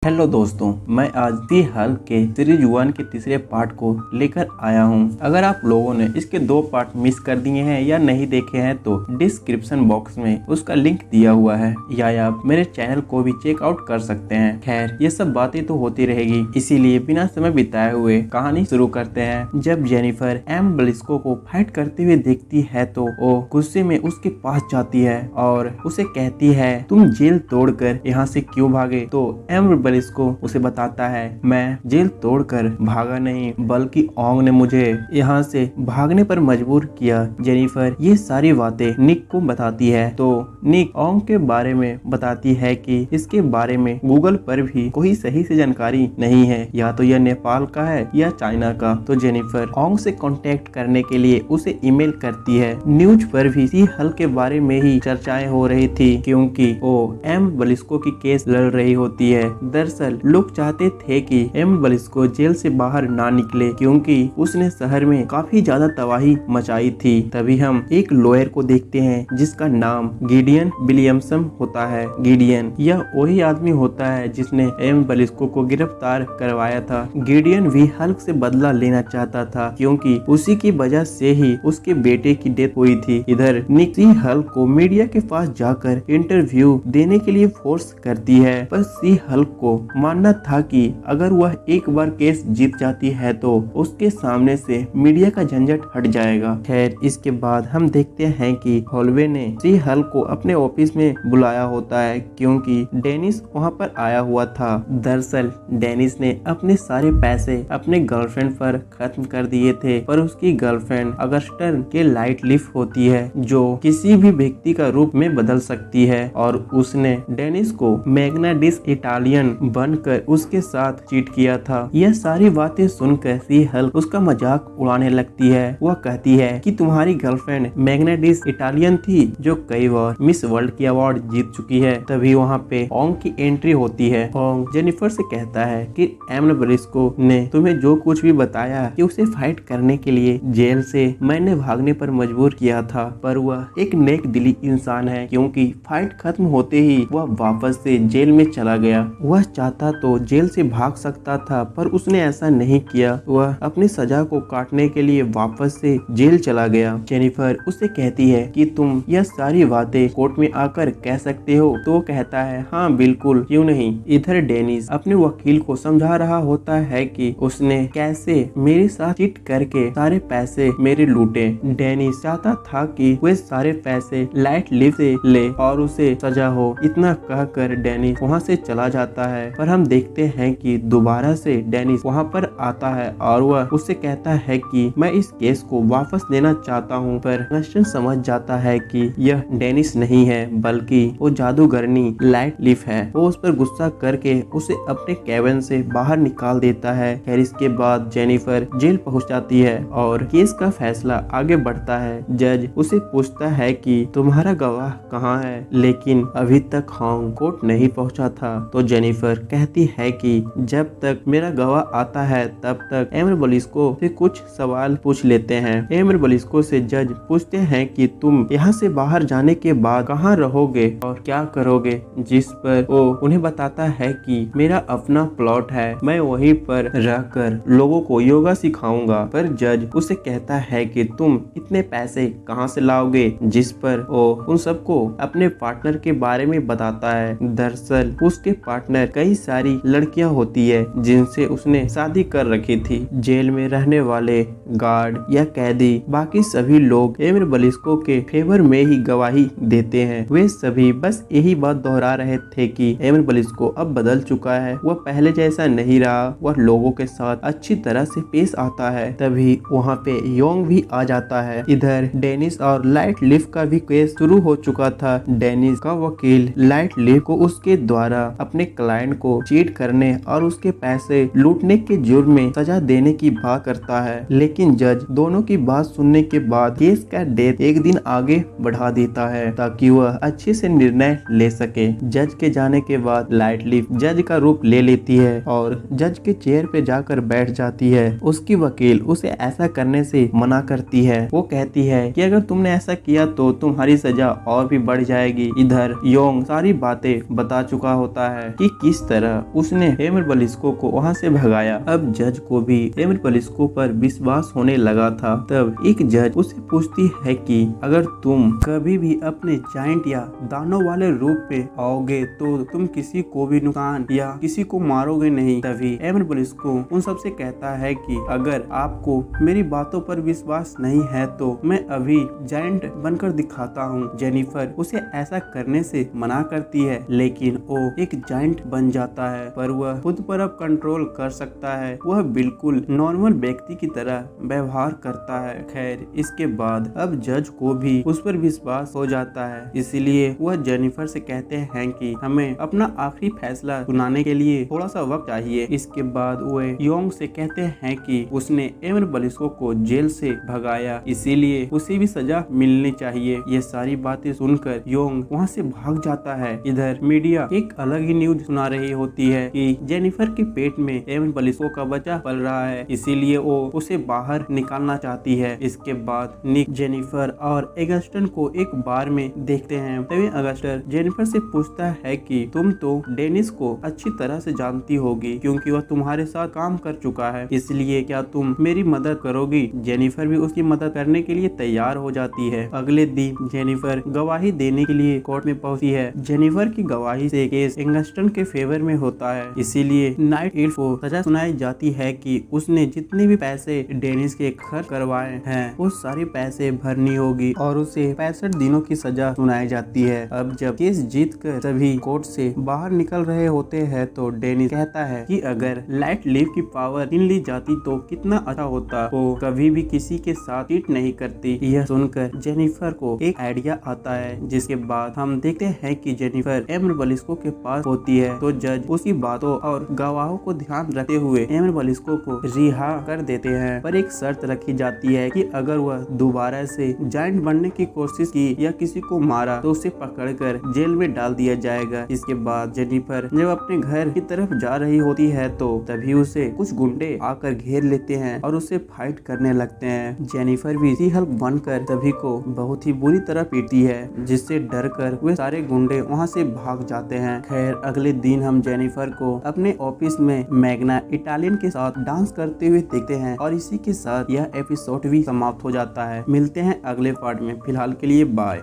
Hello दोस्तों, मैं आज दी हल्क के सीरीज 1 के तीसरे पार्ट को लेकर आया हूं। अगर आप लोगों ने इसके 2 पार्ट मिस कर दिए हैं या नहीं देखे हैं तो डिस्क्रिप्शन बॉक्स में उसका लिंक दिया हुआ है या आप मेरे चैनल को भी चेक आउट कर सकते हैं। खैर, ये सब बातें तो होती रहेगी, इसीलिए बिना समय बिताए हुए कहानी शुरू करते हैं। जब जेनिफर एम ब्लिस्को को फाइट करते हुए देखती है तो वो गुस्से में उसके पास जाती है और उसे कहती है, तुम जेल तोड़कर यहाँ से क्यों भागे? तो एम ब्लिस्को उसे बताता है, मैं जेल तोड़कर भागा नहीं, बल्कि ओंग ने मुझे यहाँ से भागने पर मजबूर किया। जेनिफर ये सारी बातें निक को बताती है तो निक ओंग के बारे में बताती है कि इसके बारे में गूगल पर भी कोई सही से जानकारी नहीं है, या तो यह नेपाल का है या चाइना का। तो जेनिफर ओंग से कांटेक्ट करने के लिए उसे ईमेल करती है। न्यूज पर भी दी हल्क के बारे में ही चर्चाएं हो रही थी, क्योंकि वो एम ब्लिस्को की केस लड़ रही होती है। दरअसल लोग चाहते थे कि एम ब्लिस्को जेल से बाहर ना निकले, क्योंकि उसने शहर में काफी ज्यादा तबाही मचाई थी। तभी हम एक लॉयर को देखते हैं जिसका नाम गिडियन विलियमसन होता है। गिडियन यह वही आदमी होता है जिसने एम ब्लिस्को को गिरफ्तार करवाया था। गिडियन भी हल्क से बदला लेना चाहता था, क्योंकि उसी की वजह से ही उसके बेटे की डेथ हुई थी। इधर निक सी हल्क को मीडिया के पास जाकर इंटरव्यू देने के लिए फोर्स करती है, पर सी हल्क को मानना था कि अगर वह एक बार केस जीत जाती है तो उसके सामने से मीडिया का झंझट हट जाएगा। खैर, इसके बाद हम देखते हैं कि हॉलवे ने सी हल्क को अपने ऑफिस में बुलाया होता है, क्योंकि डेनिस वहां पर आया हुआ था। दरअसल डेनिस ने अपने सारे पैसे अपने गर्लफ्रेंड पर खत्म कर दिए थे, पर उसकी गर्लफ्रेंड अगस्टन के लाइट लिफ होती है, जो किसी भी व्यक्ति का रूप में बदल सकती है, और उसने डेनिस को मैग्नाडिस इटालियन बनकर उसके साथ चीट किया था। यह सारी बातें सुनकर सी हल्क उसका मजाक उड़ाने लगती है। वह कहती है कि तुम्हारी गर्लफ्रेंड मैग्नाडिस इटालियन थी, जो कई बार मिस वर्ल्ड की अवार्ड जीत चुकी है। तभी वहाँ पे ओंग की एंट्री होती है। ओंग जेनिफर से कहता है कि एम ब्लिस्को ने तुम्हें जो कुछ भी बताया कि उसे फाइट करने के लिए जेल से मैंने भागने पर मजबूर किया था, पर वह एक नेक दिली इंसान है, क्योंकि फाइट खत्म होते ही वह वापस से जेल में चला गया। वह चाहता तो जेल से भाग सकता था, पर उसने ऐसा नहीं किया। वह अपनी सजा को काटने के लिए वापस से जेल चला गया। जेनिफर उससे कहती है कि तुम यह सारी बातें कोर्ट में आकर कह सकते हो। तो वो कहता है, हाँ बिल्कुल, क्यों नहीं। इधर डेनिस अपने वकील को समझा रहा होता है कि उसने कैसे मेरे साथ चीट करके सारे पैसे मेरे लूटे। डेनिस चाहता था कि वे सारे पैसे लाइट लिफ से ले और उसे सजा हो। इतना कहकर डेनिस वहाँ से चला जाता है, पर हम देखते हैं कि दोबारा से डेनिस वहाँ पर आता है और वह उससे कहता है कि मैं इस केस को वापस लेना चाहता हूँ, पर अगस्टन समझ जाता है कि यह डेनिस नहीं है, बल्कि वो जादूगरनी लाइट लिफ है। वो उस पर गुस्सा करके उसे अपने कैबिन से बाहर निकाल देता है। खैर, इसके बाद जेनिफर जेल पहुँच जाती है और केस का फैसला आगे बढ़ता है। जज उसे पूछता है कि तुम्हारा गवाह कहाँ है, लेकिन अभी तक होंग कोर्ट नहीं पहुँचा था। तो जेनिफर कहती है कि जब तक मेरा गवाह आता है तब तक एम ब्लिस्को से कुछ सवाल पूछ लेते हैं। एम ब्लिस्को से जज पूछते हैं कि तुम यहाँ से बाहर जाने के बाद कहाँ रहोगे और क्या करोगे, जिस पर वो उन्हें बताता है कि मेरा अपना प्लॉट है, मैं वहीं पर रहकर लोगों को योगा सिखाऊंगा। पर जज उसे कहता है कि तुम इतने पैसे कहाँ से लाओगे, जिस पर वो उन सबको अपने पार्टनर के बारे में बताता है। दरअसल उसके पार्टनर कई सारी लड़कियां होती है जिनसे उसने शादी कर रखी थी। जेल में रहने वाले गार्ड या कैदी बाकी सभी लोग एम ब्लिस्को के फेवर में ही गवाही देते हैं। वे सभी बस यही बात दोहरा रहे थे कि एम ब्लिस्को अब बदल चुका है, वह पहले जैसा नहीं रहा, वह लोगों के साथ अच्छी तरह से पेश आता है। तभी वहाँ पे योंग भी आ जाता है। इधर डेनिस और लाइट लिफ का भी केस शुरू हो चुका था। डेनिस का वकील लाइट लिफ को उसके द्वारा अपने क्लाइंट को चीट करने और उसके पैसे लूटने के जुर्म में सजा देने की बात करता है, लेकिन जज दोनों की बात सुनने के बाद केस का डेट एक दिन आगे बढ़ा देता है ताकि वह अच्छे से निर्णय ले सके। जज के जाने के बाद लाइट लिफ जज का रूप ले लेती है और जज के चेयर पे जाकर बैठ जाती है। उसकी वकील उसे ऐसा करने से मना करती है। वो कहती है कि अगर तुमने ऐसा किया तो तुम्हारी सजा और भी बढ़ जाएगी। इधर योंग सारी बातें बता चुका होता है कि किस तरह उसने एमिल ब्लिस्को को वहाँ से भगाया। अब जज को भी एमिल ब्लिस्को पर विश्वास होने लगा था। तब एक जज उसे पूछती है कि अगर तुम कभी भी अपने जायंट या दानव वाले रूप पे आओगे तो तुम किसी को भी नुकसान या किसी को मारोगे नहीं। तभी एमिल ब्लिस्को उन सब से कहता है कि अगर आपको मेरी बातों पर विश्वास नहीं है तो मैं अभी जायंट बनकर दिखाता हूँ। जेनिफर उसे ऐसा करने से मना करती है, लेकिन वो एक जायंट बन जाता है, पर वह खुद पर अब कंट्रोल कर सकता है। वह बिल्कुल नॉर्मल व्यक्ति की तरह व्यवहार करता है। खैर, इसके बाद अब जज को भी उस पर विश्वास हो जाता है, इसलिए वह जेनिफर से कहते हैं कि हमें अपना आखिरी फैसला सुनाने के लिए थोड़ा सा वक्त चाहिए। इसके बाद वे योंग से कहते हैं कि उसने एमिल ब्लिस्को को जेल से भगाया, इसीलिए उसे भी सजा मिलनी चाहिए। ये सारी बातें सुनकर योंग वहाँ से भाग जाता है। इधर मीडिया एक अलग ही न्यूज सुना रही होती है कि जेनिफर के पेट में एमिल ब्लिस्को का बच्चा पल रहा है, इसीलिए वो उसे बाहर निकालना चाहती है। इसके बाद निक जेनिफर और अगस्टन को एक बार में देखते हैं। तभी अगस्टन जेनिफर से पूछता है कि तुम तो डेनिस को अच्छी तरह से जानती होगी क्योंकि वह तुम्हारे साथ काम कर चुका है, इसलिए क्या तुम मेरी मदद करोगी? जेनिफर भी उसकी मदद करने के लिए तैयार हो जाती है। अगले दिन जेनिफर गवाही देने के लिए कोर्ट में पहुंचती है। जेनिफर की गवाही से केस अगस्टन के फेवर में होता है, इसीलिए नाइट एल्फ को सजा सुनाई जाती है कि उसने जितने भी पैसे डेनिस के खर्च करवाए हैं वो सारे पैसे भरनी होगी और उसे 65 दिनों की सजा सुनाई जाती है। अब जब केस जीत कर सभी कोर्ट से बाहर निकल रहे होते हैं तो डेनिस कहता है कि अगर लाइट लीफ की पावर छीन ली जाती तो कितना अच्छा होता। वो कभी भी किसी के साथ चीट नहीं करती। यह सुनकर जेनिफर को एक आइडिया आता है, जिसके बाद हम देखते हैं कि जेनिफर एमिल ब्लिस्को के पास होती है तो जज उसकी बातों और गवाहों को ध्यान रखते हुए एमिल ब्लिस्को को रिहा कर देते हैं, पर एक शर्त रखी जाती है कि अगर वह दोबारा से जायंट बनने की कोशिश की या किसी को मारा तो उसे पकड़कर जेल में डाल दिया जाएगा। इसके बाद जेनिफर जब अपने घर की तरफ जा रही होती है तो तभी उसे कुछ गुंडे आकर घेर लेते हैं और उसे फाइट करने लगते हैं। जेनिफर भी सी हल्क बनकर सभी को बहुत ही बुरी तरह पीटती है, जिससे डरकर वे सारे गुंडे वहां से भाग जाते हैं। खैर, अगले दिन हम जेनिफर को अपने ऑफिस में मैग्ना इटालियन के साथ डांस करते हुए देखते हैं और इसी के साथ यह एपिसोड भी समाप्त हो जाता है। मिलते हैं अगले पार्ट में, फिलहाल के लिए बाय।